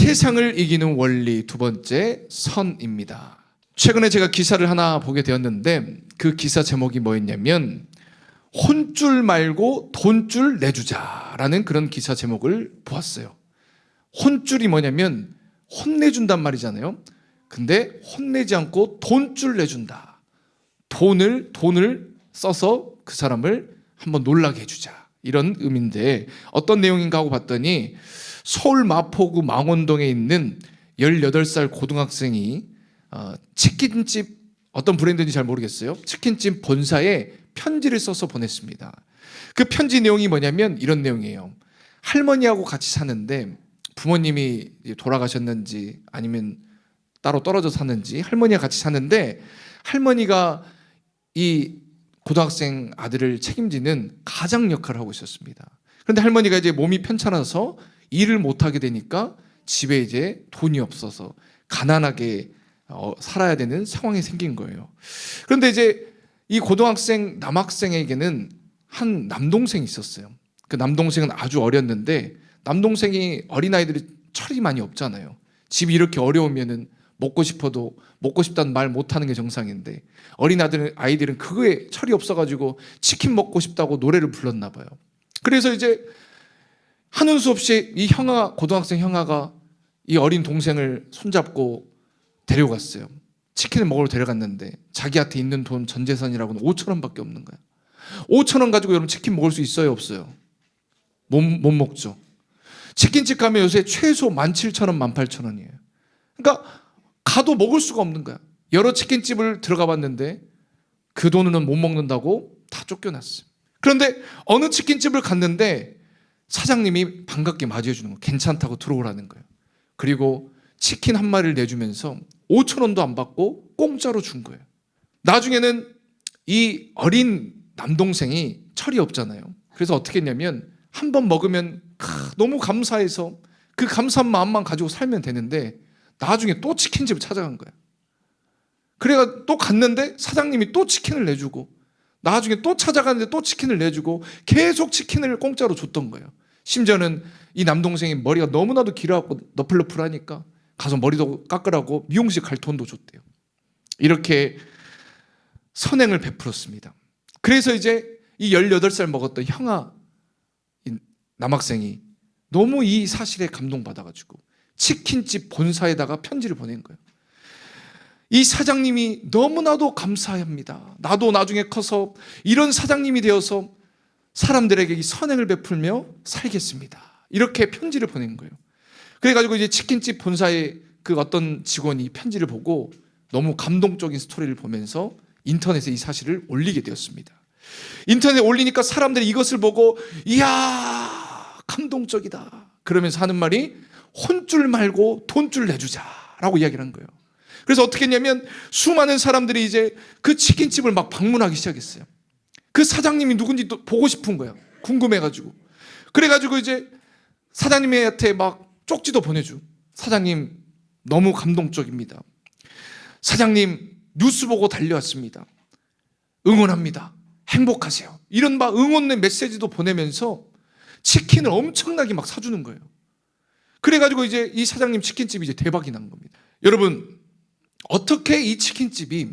세상을 이기는 원리 두 번째, 선입니다. 최근에 제가 기사를 하나 보게 되었는데 그 기사 제목이 뭐였냐면 혼줄 말고 돈줄 내주자라는 그런 기사 제목을 보았어요. 혼줄이 뭐냐면 혼내준단 말이잖아요. 근데 혼내지 않고 돈줄 내준다. 돈을 써서 그 사람을 한번 놀라게 해주자, 이런 의미인데 어떤 내용인가 하고 봤더니 서울 마포구 망원동에 있는 18살 고등학생이 치킨집, 어떤 브랜드인지 잘 모르겠어요, 치킨집 본사에 편지를 써서 보냈습니다. 그 편지 내용이 뭐냐면 이런 내용이에요. 할머니하고 같이 사는데 부모님이 돌아가셨는지 아니면 따로 떨어져 사는지, 할머니와 같이 사는데 할머니가 이 고등학생 아들을 책임지는 가장 역할을 하고 있었습니다. 그런데 할머니가 이제 몸이 편찮아서 일을 못하게 되니까 집에 이제 돈이 없어서 가난하게 살아야 되는 상황이 생긴 거예요. 그런데 이제 이 고등학생 남학생에게는 한 남동생이 있었어요. 그 남동생은 아주 어렸는데, 남동생이 어린아이들이 철이 많이 없잖아요. 집이 이렇게 어려우면은 먹고 싶어도 먹고 싶다는 말 못하는 게 정상인데 아이들은 그거에 철이 없어가지고 치킨 먹고 싶다고 노래를 불렀나 봐요. 그래서 이제 하는 수 없이 이 고등학생 형아가 이 어린 동생을 손잡고 데려갔어요. 치킨을 먹으러 데려갔는데 자기한테 있는 돈 전 재산이라고는 5,000원밖에 없는 거야. 5,000원 가지고 여러분 치킨 먹을 수 있어요, 없어요? 못 먹죠. 치킨집 가면 요새 최소 17,000원, 18,000원이에요. 그러니까 가도 먹을 수가 없는 거야. 여러 치킨집을 들어가 봤는데 그 돈으로는 못 먹는다고 다 쫓겨났어요. 그런데 어느 치킨집을 갔는데 사장님이 반갑게 맞이해 주는 거예요. 괜찮다고 들어오라는 거예요. 그리고 치킨 한 마리를 내주면서 5,000원도 안 받고 공짜로 준 거예요. 나중에는 이 어린 남동생이 철이 없잖아요. 그래서 어떻게 했냐면 한 번 먹으면 너무 감사해서 그 감사한 마음만 가지고 살면 되는데 나중에 또 치킨집을 찾아간 거야. 그래가 또 갔는데 사장님이 또 치킨을 내주고, 나중에 또 찾아가는데 또 치킨을 내주고, 계속 치킨을 공짜로 줬던 거예요. 심지어는 이 남동생이 머리가 너무나도 길어갖고 너플너플하니까 가서 머리도 깎으라고 미용실 갈 돈도 줬대요. 이렇게 선행을 베풀었습니다. 그래서 이제 이 18살 먹었던 형아, 이 남학생이 너무 이 사실에 감동받아가지고 치킨집 본사에다가 편지를 보낸 거예요. 이 사장님이 너무나도 감사합니다. 나도 나중에 커서 이런 사장님이 되어서 사람들에게 이 선행을 베풀며 살겠습니다. 이렇게 편지를 보낸 거예요. 그래가지고 이제 치킨집 본사의 그 어떤 직원이 편지를 보고 너무 감동적인 스토리를 보면서 인터넷에 이 사실을 올리게 되었습니다. 인터넷에 올리니까 사람들이 이것을 보고 이야, 감동적이다 그러면서 하는 말이 혼줄 말고 돈줄 내주자라고 이야기를 한 거예요. 그래서 어떻게 했냐면 수많은 사람들이 이제 그 치킨집을 막 방문하기 시작했어요. 그 사장님이 누군지 또 보고 싶은 거예요. 궁금해가지고. 그래가지고 이제 사장님한테 막 쪽지도 보내주. 사장님 너무 감동적입니다. 사장님 뉴스 보고 달려왔습니다. 응원합니다. 행복하세요. 이런 막 응원의 메시지도 보내면서 치킨을 엄청나게 막 사주는 거예요. 그래가지고 이제 이 사장님 치킨집이 이제 대박이 난 겁니다. 여러분, 어떻게 이 치킨집이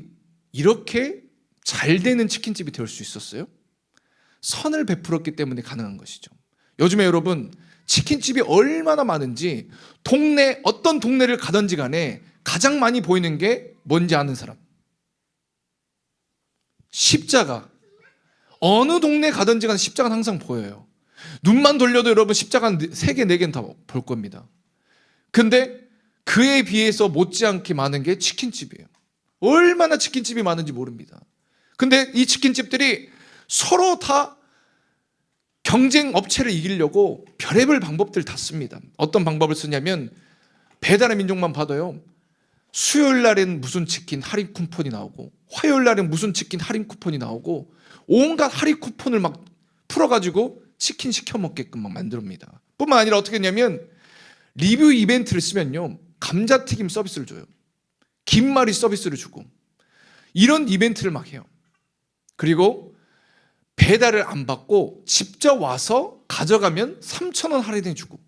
이렇게 잘 되는 치킨집이 될 수 있었어요? 선을 베풀었기 때문에 가능한 것이죠. 요즘에 여러분, 치킨집이 얼마나 많은지 어떤 동네를 가든지 간에 가장 많이 보이는 게 뭔지 아는 사람? 십자가. 어느 동네 가든지 간에 십자가는 항상 보여요. 눈만 돌려도 여러분 십자가 3개, 4개는 다 볼 겁니다. 근데 그에 비해서 못지않게 많은 게 치킨집이에요. 얼마나 치킨집이 많은지 모릅니다. 근데 이 치킨집들이 서로 다 경쟁 업체를 이기려고 별의별 방법들을 다 씁니다. 어떤 방법을 쓰냐면 배달의 민족만 봐도요, 수요일 날엔 무슨 치킨 할인 쿠폰이 나오고 화요일 날엔 무슨 치킨 할인 쿠폰이 나오고 온갖 할인 쿠폰을 막 풀어가지고 치킨 시켜 먹게끔 막 만듭니다. 뿐만 아니라 어떻게 했냐면 리뷰 이벤트를 쓰면요, 감자튀김 서비스를 줘요. 김말이 서비스를 주고 이런 이벤트를 막 해요. 그리고 배달을 안 받고 직접 와서 가져가면 3,000원 할인해 주고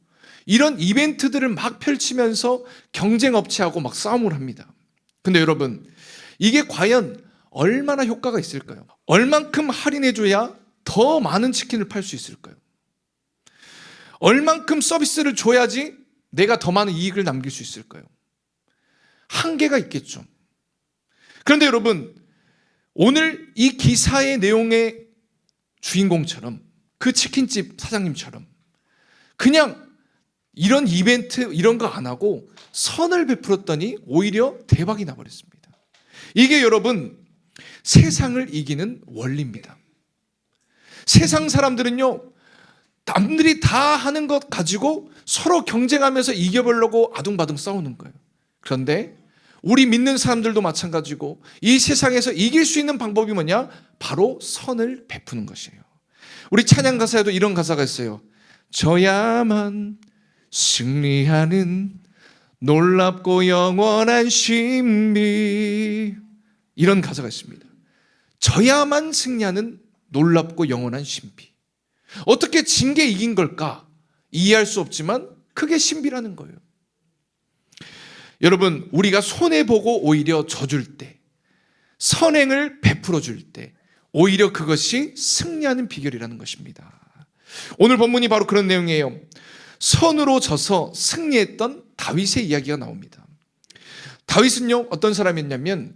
이런 이벤트들을 막 펼치면서 경쟁업체하고 막 싸움을 합니다. 근데 여러분, 이게 과연 얼마나 효과가 있을까요? 얼만큼 할인해줘야 더 많은 치킨을 팔 수 있을까요? 얼만큼 서비스를 줘야지 내가 더 많은 이익을 남길 수 있을까요? 한계가 있겠죠. 그런데 여러분, 오늘 이 기사의 내용의 주인공처럼, 그 치킨집 사장님처럼 그냥 이런 이벤트 이런 거 안 하고 선을 베풀었더니 오히려 대박이 나버렸습니다. 이게 여러분, 세상을 이기는 원리입니다. 세상 사람들은요, 남들이 다 하는 것 가지고 서로 경쟁하면서 이겨보려고 아둥바둥 싸우는 거예요. 그런데 우리 믿는 사람들도 마찬가지고 이 세상에서 이길 수 있는 방법이 뭐냐? 바로 선을 베푸는 것이에요. 우리 찬양 가사에도 이런 가사가 있어요. 져야만 승리하는 놀랍고 영원한 신비. 이런 가사가 있습니다. 져야만 승리하는 놀랍고 영원한 신비. 어떻게 진 게 이긴 걸까? 이해할 수 없지만 그게 신비라는 거예요. 여러분, 우리가 손해보고 오히려 져줄 때, 선행을 베풀어 줄 때 오히려 그것이 승리하는 비결이라는 것입니다. 오늘 본문이 바로 그런 내용이에요. 선으로 져서 승리했던 다윗의 이야기가 나옵니다. 다윗은요, 어떤 사람이었냐면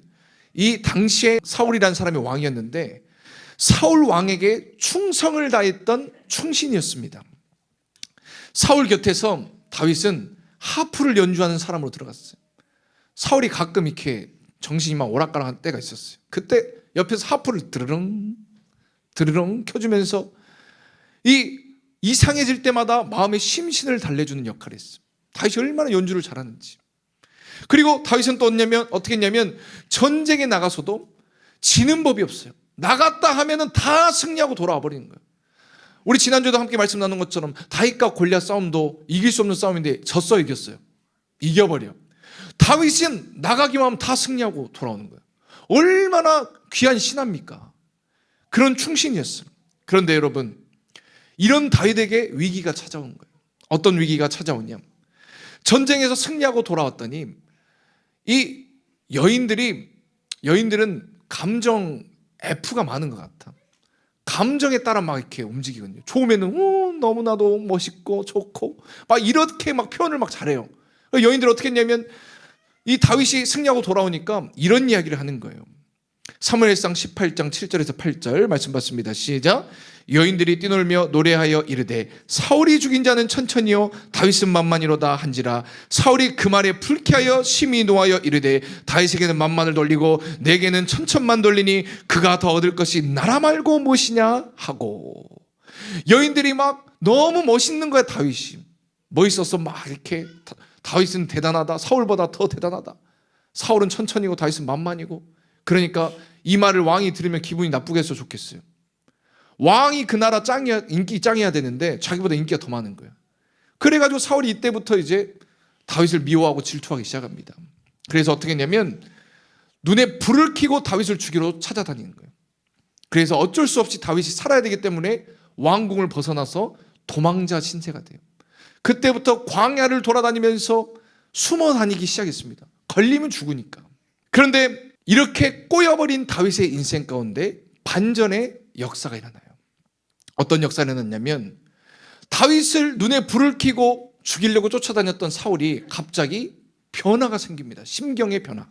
이 당시에 사울이라는 사람이 왕이었는데 사울 왕에게 충성을 다했던 충신이었습니다. 사울 곁에서 다윗은 하프를 연주하는 사람으로 들어갔어요. 사울이 가끔 이렇게 정신이 막 오락가락한 때가 있었어요. 그때 옆에서 하프를 드르릉 드르릉 켜주면서 이 이상해질 때마다 마음의 심신을 달래주는 역할을 했어요. 다윗이 얼마나 연주를 잘하는지. 그리고 다윗은 또 어떻게 했냐면 전쟁에 나가서도 지는 법이 없어요. 나갔다 하면은 다 승리하고 돌아와 버리는 거예요. 우리 지난주에도 함께 말씀 나눈 것처럼 다윗과 골리앗 싸움도 이길 수 없는 싸움인데 졌어, 이겼어요? 이겨버려. 다윗은 나가기만 하면 다 승리하고 돌아오는 거예요. 얼마나 귀한 신하입니까? 그런 충신이었어요. 그런데 여러분, 이런 다윗에게 위기가 찾아온 거예요. 어떤 위기가 찾아오냐? 전쟁에서 승리하고 돌아왔더니 이 여인들은 감정 F가 많은 것 같아. 감정에 따라 막 이렇게 움직이거든요. 좋으면은 너무나도 멋있고 좋고 막 이렇게 막 표현을 막 잘해요. 여인들이 어떻게 했냐면 이 다윗이 승리하고 돌아오니까 이런 이야기를 하는 거예요. 사무엘상 18장 7절에서 8절 말씀 받습니다. 시작. 여인들이 뛰놀며 노래하여 이르되 사울이 죽인 자는 천천히요 다윗은 만만이로다 한지라. 사울이 그 말에 불쾌하여 심히 노하여 이르되 다윗에게는 만만을 돌리고 내게는 천천만 돌리니 그가 더 얻을 것이 나라 말고 무엇이냐 하고. 여인들이 막 너무 멋있는 거야. 다윗이 멋있어서 막 이렇게 다윗은 대단하다, 사울보다 더 대단하다, 사울은 천천히고 다윗은 만만이고. 그러니까 이 말을 왕이 들으면 기분이 나쁘겠어 좋겠어요. 왕이 그 나라 짱이야, 인기 짱이야 되는데 자기보다 인기가 더 많은 거예요. 그래가지고 사울이 이때부터 이제 다윗을 미워하고 질투하기 시작합니다. 그래서 어떻게 했냐면 눈에 불을 켜고 다윗을 죽이러 찾아다니는 거예요. 그래서 어쩔 수 없이 다윗이 살아야 되기 때문에 왕궁을 벗어나서 도망자 신세가 돼요. 그때부터 광야를 돌아다니면서 숨어 다니기 시작했습니다. 걸리면 죽으니까. 그런데 이렇게 꼬여버린 다윗의 인생 가운데 반전의 역사가 일어나요. 어떤 역사가 일어났냐면 다윗을 눈에 불을 켜고 죽이려고 쫓아다녔던 사울이 갑자기 변화가 생깁니다. 심경의 변화.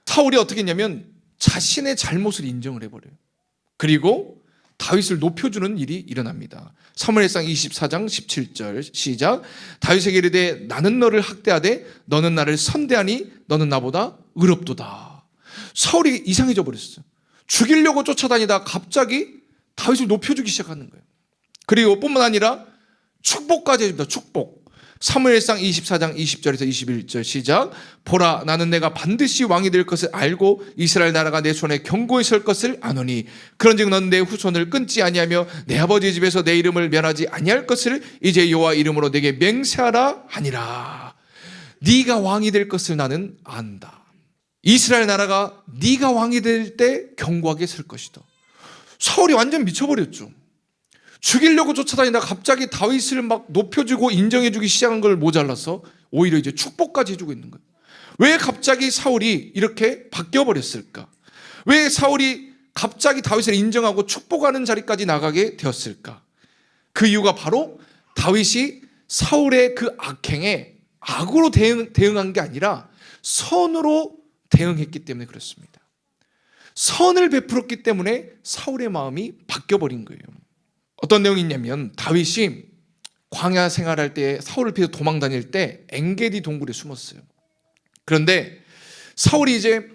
사울이 어떻게 했냐면 자신의 잘못을 인정을 해버려요. 그리고 다윗을 높여주는 일이 일어납니다. 사무엘상 24장 17절 시작. 다윗에게 이르되 나는 너를 학대하되 너는 나를 선대하니 너는 나보다 의롭도다. 사울이 이상해져 버렸어요. 죽이려고 쫓아다니다 갑자기 다윗을 높여주기 시작하는 거예요. 그리고 뿐만 아니라 축복까지 해줍니다. 축복. 사무엘상 24장 20절에서 21절 시작. 보라, 나는 내가 반드시 왕이 될 것을 알고 이스라엘 나라가 내 손에 견고히 설 것을 아노니 그런즉 너는 내 후손을 끊지 아니하며 내 아버지 집에서 내 이름을 멸하지 아니할 것을 이제 여호와 이름으로 내게 맹세하라 하니라. 네가 왕이 될 것을 나는 안다. 이스라엘 나라가 네가 왕이 될 때 견고하게 설 것이다. 사울이 완전 미쳐버렸죠. 죽이려고 쫓아다니다가 갑자기 다윗을 막 높여주고 인정해주기 시작한 걸 모자라서 오히려 이제 축복까지 해주고 있는 거예요. 왜 갑자기 사울이 이렇게 바뀌어버렸을까? 왜 사울이 갑자기 다윗을 인정하고 축복하는 자리까지 나가게 되었을까? 그 이유가 바로 다윗이 사울의 그 악행에 악으로 대응한 게 아니라 선으로 대응했기 때문에 그렇습니다. 선을 베풀었기 때문에 사울의 마음이 바뀌어버린 거예요. 어떤 내용이 있냐면 다윗이 광야 생활할 때 사울을 피해서 도망 다닐 때 엔게디 동굴에 숨었어요. 그런데 사울이 이제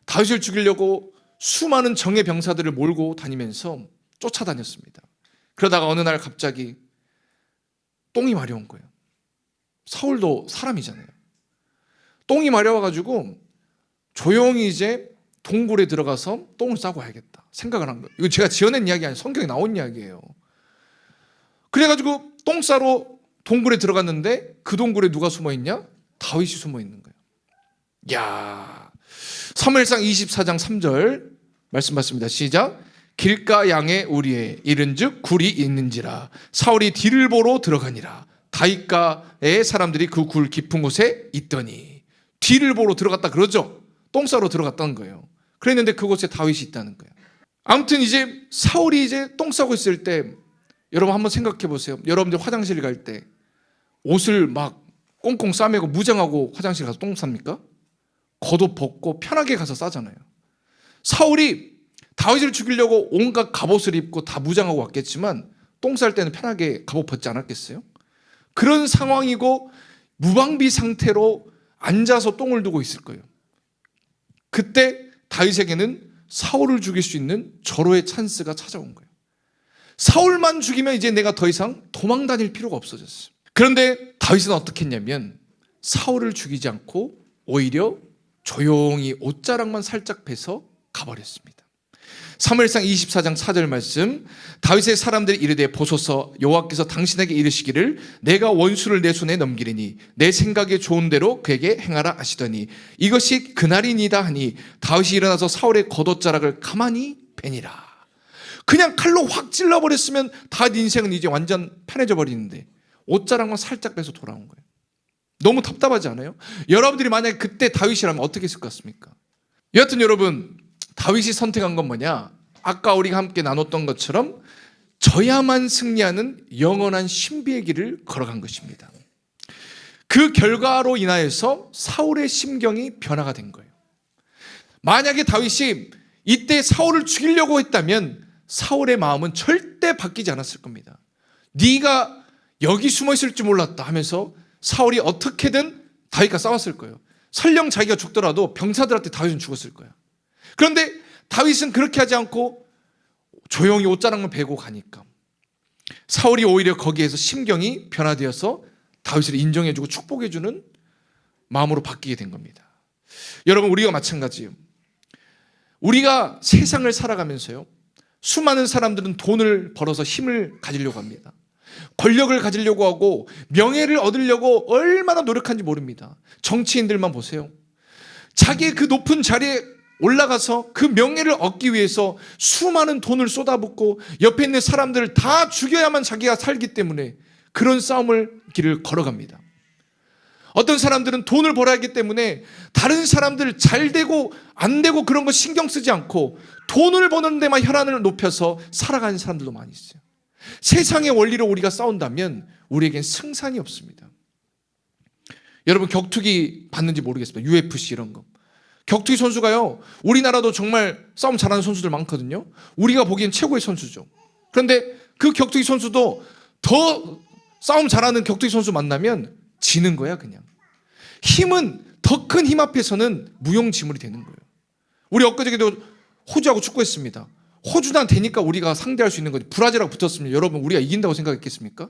다윗을 죽이려고 수많은 정예 병사들을 몰고 다니면서 쫓아다녔습니다. 그러다가 어느 날 갑자기 똥이 마려운 거예요. 사울도 사람이잖아요. 똥이 마려워가지고 조용히 이제 동굴에 들어가서 똥을 싸고 와야겠다 생각을 한 거예요. 이거 제가 지어낸 이야기 아니에요. 성경에 나온 이야기예요. 그래가지고 똥 싸러 동굴에 들어갔는데 그 동굴에 누가 숨어있냐? 다윗이 숨어있는 거예요. 야, 사무엘상 24장 3절 말씀 받습니다. 시작. 길가 양의 우리에 이른즉 굴이 있는지라 사울이 뒤를 보러 들어가니라 다윗가의 사람들이 그 굴 깊은 곳에 있더니 뒤를 보러 들어갔다 그러죠. 똥 싸러 들어갔다는 거예요. 그랬는데 그곳에 다윗이 있다는 거예요. 아무튼 이제 사울이 이제 똥 싸고 있을 때 여러분 한번 생각해 보세요. 여러분들 화장실 갈 때 옷을 막 꽁꽁 싸매고 무장하고 화장실 가서 똥 쌉니까? 겉옷 벗고 편하게 가서 싸잖아요. 사울이 다윗을 죽이려고 온갖 갑옷을 입고 다 무장하고 왔겠지만 똥 쌀 때는 편하게 갑옷 벗지 않았겠어요? 그런 상황이고 무방비 상태로 앉아서 똥을 두고 있을 거예요. 그때 다윗에게는 사울을 죽일 수 있는 절호의 찬스가 찾아온 거예요. 사울만 죽이면 이제 내가 더 이상 도망 다닐 필요가 없어졌어요. 그런데 다윗은 어떻게 했냐면 사울을 죽이지 않고 오히려 조용히 옷자락만 살짝 베서 가버렸습니다. 사무엘상 24장 4절 말씀 다윗의 사람들이 이르되 보소서 여호와께서 당신에게 이르시기를 내가 원수를 내 손에 넘기리니 내 생각에 좋은 대로 그에게 행하라 하시더니 이것이 그날이니다 하니 다윗이 일어나서 사울의 겉옷자락을 가만히 베니라. 그냥 칼로 확 찔러버렸으면 다윗 인생은 이제 완전 편해져 버리는데 옷자락만 살짝 빼서 돌아온 거예요. 너무 답답하지 않아요? 여러분들이 만약에 그때 다윗이라면 어떻게 했을 것 같습니까? 여하튼 여러분 다윗이 선택한 건 뭐냐? 아까 우리가 함께 나눴던 것처럼 져야만 승리하는 영원한 신비의 길을 걸어간 것입니다. 그 결과로 인하여서 사울의 심경이 변화가 된 거예요. 만약에 다윗이 이때 사울을 죽이려고 했다면 사울의 마음은 절대 바뀌지 않았을 겁니다. 네가 여기 숨어 있을 줄 몰랐다 하면서 사울이 어떻게든 다윗과 싸웠을 거예요. 설령 자기가 죽더라도 병사들한테 다윗은 죽었을 거야. 그런데 다윗은 그렇게 하지 않고 조용히 옷자락만 베고 가니까 사울이 오히려 거기에서 심경이 변화되어서 다윗을 인정해주고 축복해주는 마음으로 바뀌게 된 겁니다. 여러분 우리가 마찬가지예요. 우리가 세상을 살아가면서요 수많은 사람들은 돈을 벌어서 힘을 가지려고 합니다. 권력을 가지려고 하고 명예를 얻으려고 얼마나 노력하는지 모릅니다. 정치인들만 보세요. 자기의 그 높은 자리에 올라가서 그 명예를 얻기 위해서 수많은 돈을 쏟아붓고 옆에 있는 사람들을 다 죽여야만 자기가 살기 때문에 그런 싸움을 길을 걸어갑니다. 어떤 사람들은 돈을 벌어야 하기 때문에 다른 사람들 잘 되고 안 되고 그런 거 신경 쓰지 않고 돈을 버는 데만 혈안을 높여서 살아가는 사람들도 많이 있어요. 세상의 원리로 우리가 싸운다면 우리에겐 승산이 없습니다. 여러분 격투기 봤는지 모르겠습니다. UFC 이런 거. 격투기 선수가요 우리나라도 정말 싸움 잘하는 선수들 많거든요. 우리가 보기엔 최고의 선수죠. 그런데 그 격투기 선수도 더 싸움 잘하는 격투기 선수 만나면 지는 거야 그냥. 힘은 더 큰 힘 앞에서는 무용지물이 되는 거예요. 우리 엊그저께도 호주하고 축구했습니다. 호주랑 되니까 우리가 상대할 수 있는 거지. 브라질하고 붙었으면 여러분 우리가 이긴다고 생각했겠습니까?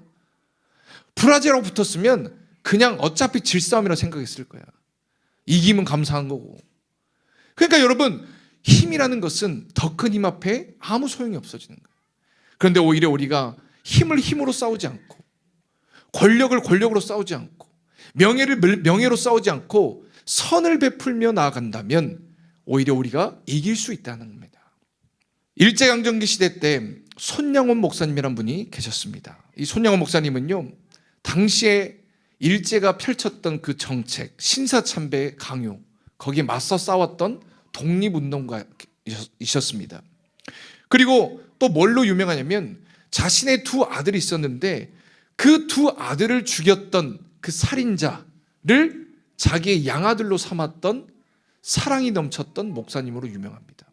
브라질하고 붙었으면 그냥 어차피 질 싸움이라고 생각했을 거야. 이기면 감사한 거고. 그러니까 여러분 힘이라는 것은 더 큰 힘 앞에 아무 소용이 없어지는 거예요. 그런데 오히려 우리가 힘을 힘으로 싸우지 않고 권력을 권력으로 싸우지 않고 명예를 명예로 싸우지 않고 선을 베풀며 나아간다면 오히려 우리가 이길 수 있다는 겁니다. 일제강점기 시대 때 손양원 목사님이란 분이 계셨습니다. 이 손양원 목사님은요, 당시에 일제가 펼쳤던 그 정책, 신사참배의 강요, 거기에 맞서 싸웠던 독립운동가이셨습니다. 그리고 또 뭘로 유명하냐면 자신의 두 아들이 있었는데 그 두 아들을 죽였던 그 살인자를 자기의 양아들로 삼았던 사랑이 넘쳤던 목사님으로 유명합니다.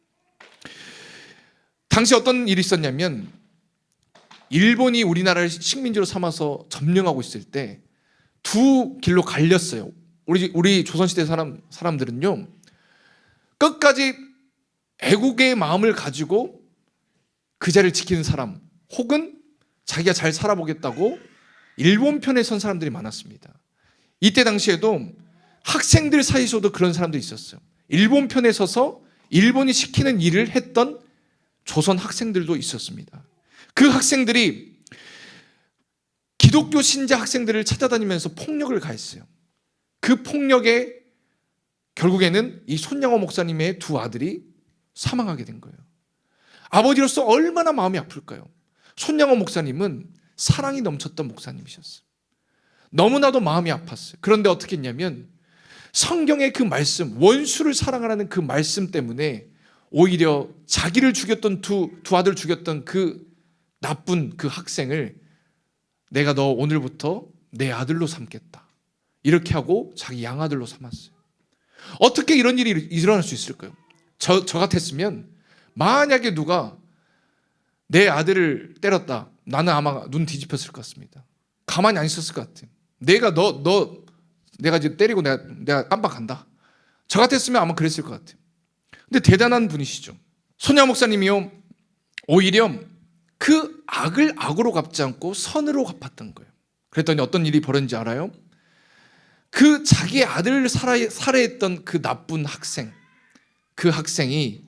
당시 어떤 일이 있었냐면 일본이 우리나라를 식민지로 삼아서 점령하고 있을 때 두 길로 갈렸어요. 우리 조선시대 사람들은요, 끝까지 애국의 마음을 가지고 그 자리를 지키는 사람, 혹은 자기가 잘 살아보겠다고 일본 편에 선 사람들이 많았습니다. 이때 당시에도 학생들 사이에서도 그런 사람들이 있었어요. 일본 편에 서서 일본이 시키는 일을 했던 조선 학생들도 있었습니다. 그 학생들이 기독교 신자 학생들을 찾아다니면서 폭력을 가했어요. 그 폭력에 결국에는 이 손양호 목사님의 두 아들이 사망하게 된 거예요. 아버지로서 얼마나 마음이 아플까요? 손양호 목사님은 사랑이 넘쳤던 목사님이셨어요. 너무나도 마음이 아팠어요. 그런데 어떻게 했냐면 성경의 그 말씀, 원수를 사랑하라는 그 말씀 때문에 오히려 자기를 죽였던 두 아들 죽였던 그 나쁜 그 학생을 내가 너 오늘부터 내 아들로 삼겠다, 이렇게 하고 자기 양아들로 삼았어요. 어떻게 이런 일이 일어날 수 있을까요? 저 같았으면 만약에 누가 내 아들을 때렸다, 나는 아마 눈 뒤집혔을 것 같습니다. 가만히 안 있었을 것 같아요. 내가 내가 이제 때리고 내가 깜빡한다. 저 같았으면 아마 그랬을 것 같아요. 근데 대단한 분이시죠. 손양 목사님이요, 오히려 그 악을 악으로 갚지 않고 선으로 갚았던 거예요. 그랬더니 어떤 일이 벌어진지 알아요? 그 자기 아들을 살해했던 그 나쁜 학생, 그 학생이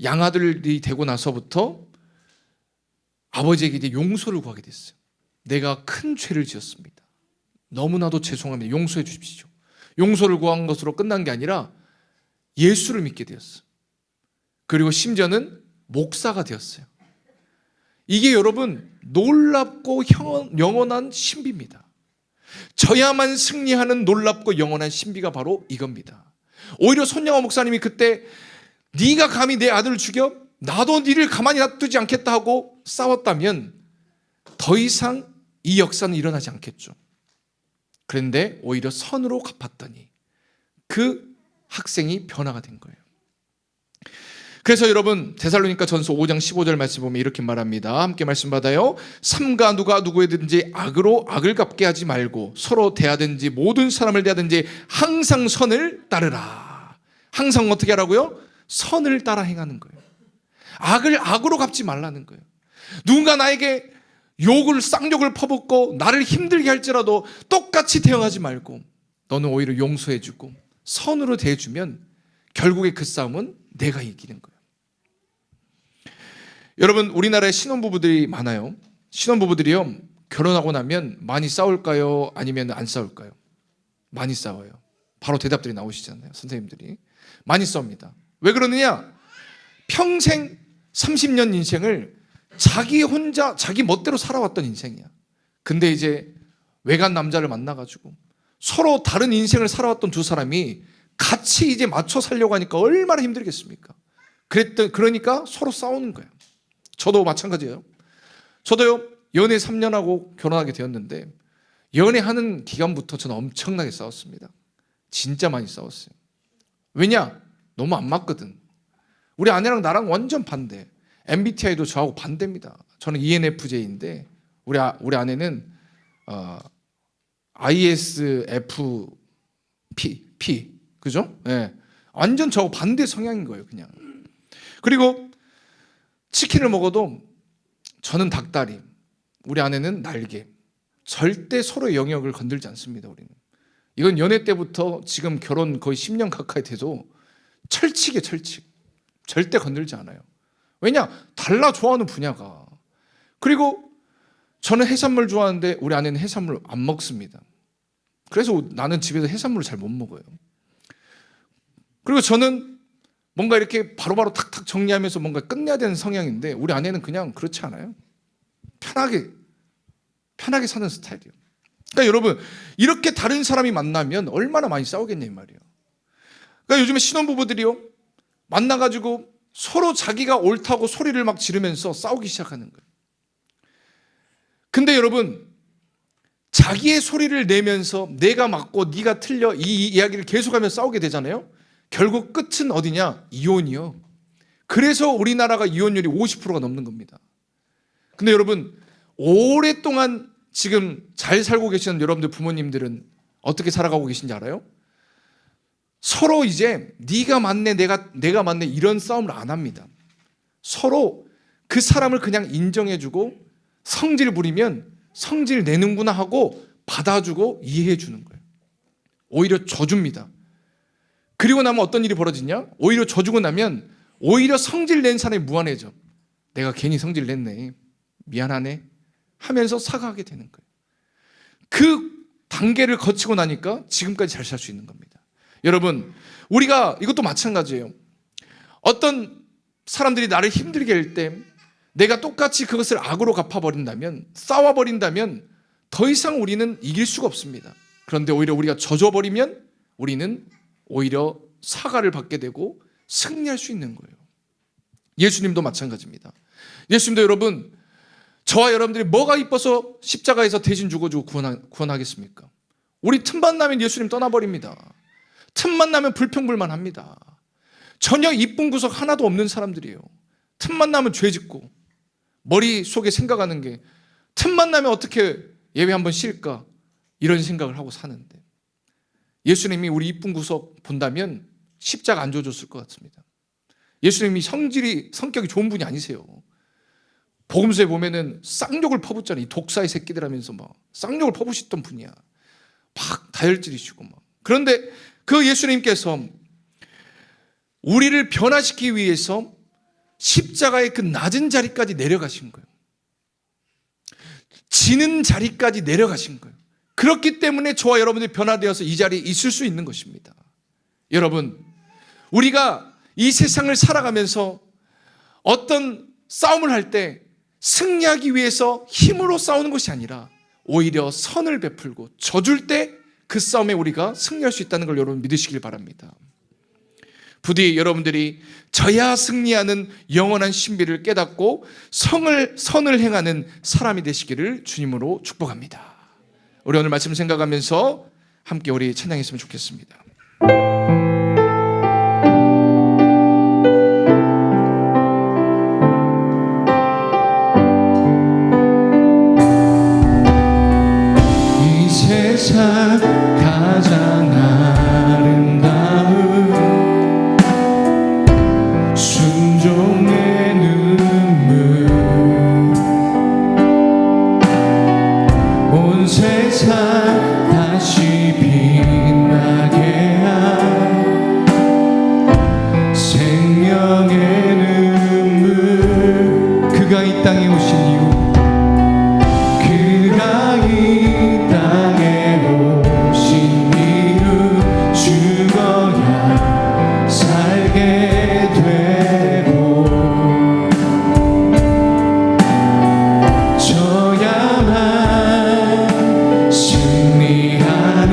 양아들이 되고 나서부터 아버지에게 이제 용서를 구하게 됐어요. 내가 큰 죄를 지었습니다. 너무나도 죄송합니다. 용서해 주십시오. 용서를 구한 것으로 끝난 게 아니라 예수를 믿게 되었어요. 그리고 심지어는 목사가 되었어요. 이게 여러분 놀랍고 영원한 신비입니다. 저야만 승리하는 놀랍고 영원한 신비가 바로 이겁니다. 오히려 손양호 목사님이 그때 네가 감히 내 아들을 죽여? 나도 네를 가만히 놔두지 않겠다 하고 싸웠다면 더 이상 이 역사는 일어나지 않겠죠. 그런데 오히려 선으로 갚았더니 그 학생이 변화가 된 거예요. 그래서 여러분 데살로니가 전서 5장 15절 말씀 보면 이렇게 말합니다. 함께 말씀 받아요. 삼가 누가 누구에든지 악으로 악을 갚게 하지 말고 서로 대하든지 모든 사람을 대하든지 항상 선을 따르라. 항상 어떻게 하라고요? 선을 따라 행하는 거예요. 악을 악으로 갚지 말라는 거예요. 누군가 나에게 쌍욕을 퍼붓고 나를 힘들게 할지라도 똑같이 대응하지 말고 너는 오히려 용서해주고 선으로 대해주면 결국에 그 싸움은 내가 이기는 거예요. 여러분 우리나라에 신혼부부들이 많아요. 신혼부부들이요, 결혼하고 나면 많이 싸울까요? 아니면 안 싸울까요? 많이 싸워요. 바로 대답들이 나오시잖아요. 선생님들이 많이 싸웁니다. 왜 그러느냐? 평생 30년 인생을 자기 혼자 자기 멋대로 살아왔던 인생이야. 근데 이제 외간 남자를 만나가지고 서로 다른 인생을 살아왔던 두 사람이 같이 이제 맞춰 살려고 하니까 얼마나 힘들겠습니까? 그러니까 서로 싸우는 거예요. 저도 마찬가지예요. 저도요, 연애 3년 하고 결혼하게 되었는데 연애하는 기간부터 저는 엄청나게 싸웠습니다. 진짜 많이 싸웠어요. 왜냐? 너무 안 맞거든. 우리 아내랑 나랑 완전 반대. MBTI도 저하고 반대입니다. 저는 ENFJ인데 우리 아내는 ISFP, 그죠? 네. 완전 저하고 반대 성향인 거예요, 그냥. 그리고 치킨을 먹어도 저는 닭다리, 우리 아내는 날개. 절대 서로의 영역을 건들지 않습니다, 우리는. 이건 연애 때부터 지금 결혼 거의 10년 가까이 돼도 철칙이에요, 철칙. 절대 건들지 않아요. 왜냐? 달라, 좋아하는 분야가. 그리고 저는 해산물 좋아하는데 우리 아내는 해산물 안 먹습니다. 그래서 나는 집에서 해산물을 잘 못 먹어요. 그리고 저는 뭔가 이렇게 바로바로 탁탁 정리하면서 뭔가 끝내야 되는 성향인데 우리 아내는 그냥 그렇지 않아요. 편하게 사는 스타일이에요. 그러니까 여러분, 이렇게 다른 사람이 만나면 얼마나 많이 싸우겠냐 이 말이에요. 그러니까 요즘에 신혼부부들이요, 만나가지고 서로 자기가 옳다고 소리를 막 지르면서 싸우기 시작하는 거예요. 근데 여러분, 자기의 소리를 내면서 내가 맞고 네가 틀려 이 이야기를 계속하면서 싸우게 되잖아요. 결국 끝은 어디냐? 이혼이요. 그래서 우리나라가 이혼율이 50%가 넘는 겁니다. 근데 여러분, 오랫동안 지금 잘 살고 계시는 여러분들 부모님들은 어떻게 살아가고 계신지 알아요? 서로 이제 네가 맞네 내가 맞네 이런 싸움을 안 합니다. 서로 그 사람을 그냥 인정해주고 성질 부리면 성질 내는구나 하고 받아주고 이해해주는 거예요. 오히려 져줍니다. 그리고 나면 어떤 일이 벌어지냐? 오히려 져주고 나면 오히려 성질 낸 사람이 무한해져. 내가 괜히 성질 냈네, 미안하네 하면서 사과하게 되는 거예요. 그 단계를 거치고 나니까 지금까지 잘 살 수 있는 겁니다. 여러분, 우리가 이것도 마찬가지예요. 어떤 사람들이 나를 힘들게 할 때 내가 똑같이 그것을 악으로 갚아버린다면, 싸워버린다면 더 이상 우리는 이길 수가 없습니다. 그런데 오히려 우리가 져줘버리면 우리는 오히려 사과를 받게 되고 승리할 수 있는 거예요. 예수님도 마찬가지입니다. 예수님도 여러분, 저와 여러분들이 뭐가 이뻐서 십자가에서 대신 죽어주고 구원하겠습니까? 우리 틈만 나면 예수님 떠나버립니다. 틈만 나면 불평불만합니다. 전혀 이쁜 구석 하나도 없는 사람들이에요. 틈만 나면 죄 짓고 머릿속에 생각하는 게 틈만 나면 어떻게 예배 한번 쉴까 이런 생각을 하고 사는데, 예수님이 우리 이쁜 구석 본다면 십자가 안 줘줬을 것 같습니다. 예수님이 성격이 좋은 분이 아니세요. 복음서에 보면은 쌍욕을 퍼붓잖아요. 이 독사의 새끼들 하면서 막 쌍욕을 퍼부시던 분이야. 막 다혈질이시고 막. 그런데 그 예수님께서 우리를 변화시키기 위해서 십자가의 그 낮은 자리까지 내려가신 거예요. 지는 자리까지 내려가신 거예요. 그렇기 때문에 저와 여러분들이 변화되어서 이 자리에 있을 수 있는 것입니다. 여러분, 우리가 이 세상을 살아가면서 어떤 싸움을 할 때 승리하기 위해서 힘으로 싸우는 것이 아니라 오히려 선을 베풀고 져줄 때 그 싸움에 우리가 승리할 수 있다는 걸 여러분 믿으시길 바랍니다. 부디 여러분들이 져야 승리하는 영원한 신비를 깨닫고 선을 행하는 사람이 되시기를 주님으로 축복합니다. 우리 오늘 말씀 생각하면서 함께 우리 찬양했으면 좋겠습니다. 이 세상 가장 아름다운 순종의 눈물, 온 세상 다시 빛나게 한 생명의 눈물. 그가 이 땅에 오신 이유, 그가 이 땅에 오신 이유, 죽어야 살게 되고 져야만 승리하는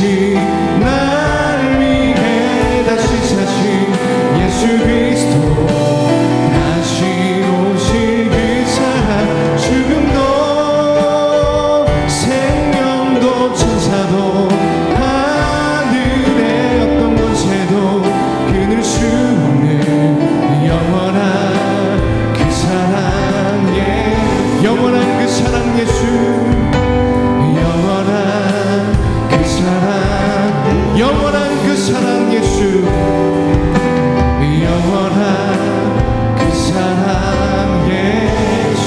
다시 날 위해 다시 사신 예수 그리스도 다시 오실 그 사랑 죽음도 생명도 천사도 하늘의 어떤 권세도 끊을 수 없는 영원한 그 사랑 영원한 그 사랑 예수 영원한 그 사랑 영원한 그 사랑 예수 영원한 그 사랑 예수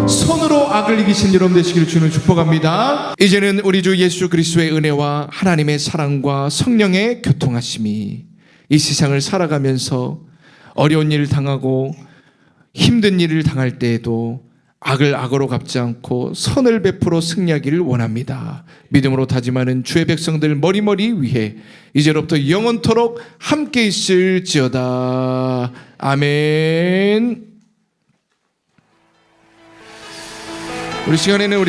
손으로 악을 이기신 여러분 되시기를 주는 축복합니다. 이제는 우리 주 예수 그리스도의 은혜와 하나님의 사랑과 성령의 교통하심이 이 세상을 살아가면서 어려운 일을 당하고 힘든 일을 당할 때에도 악을 악으로 갚지 않고 선을 베풀어 승리하기를 원합니다. 믿음으로 다짐하는 주의 백성들 머리머리 위해 이제로부터 영원토록 함께 있을지어다. 아멘. 우리 시간에는 우리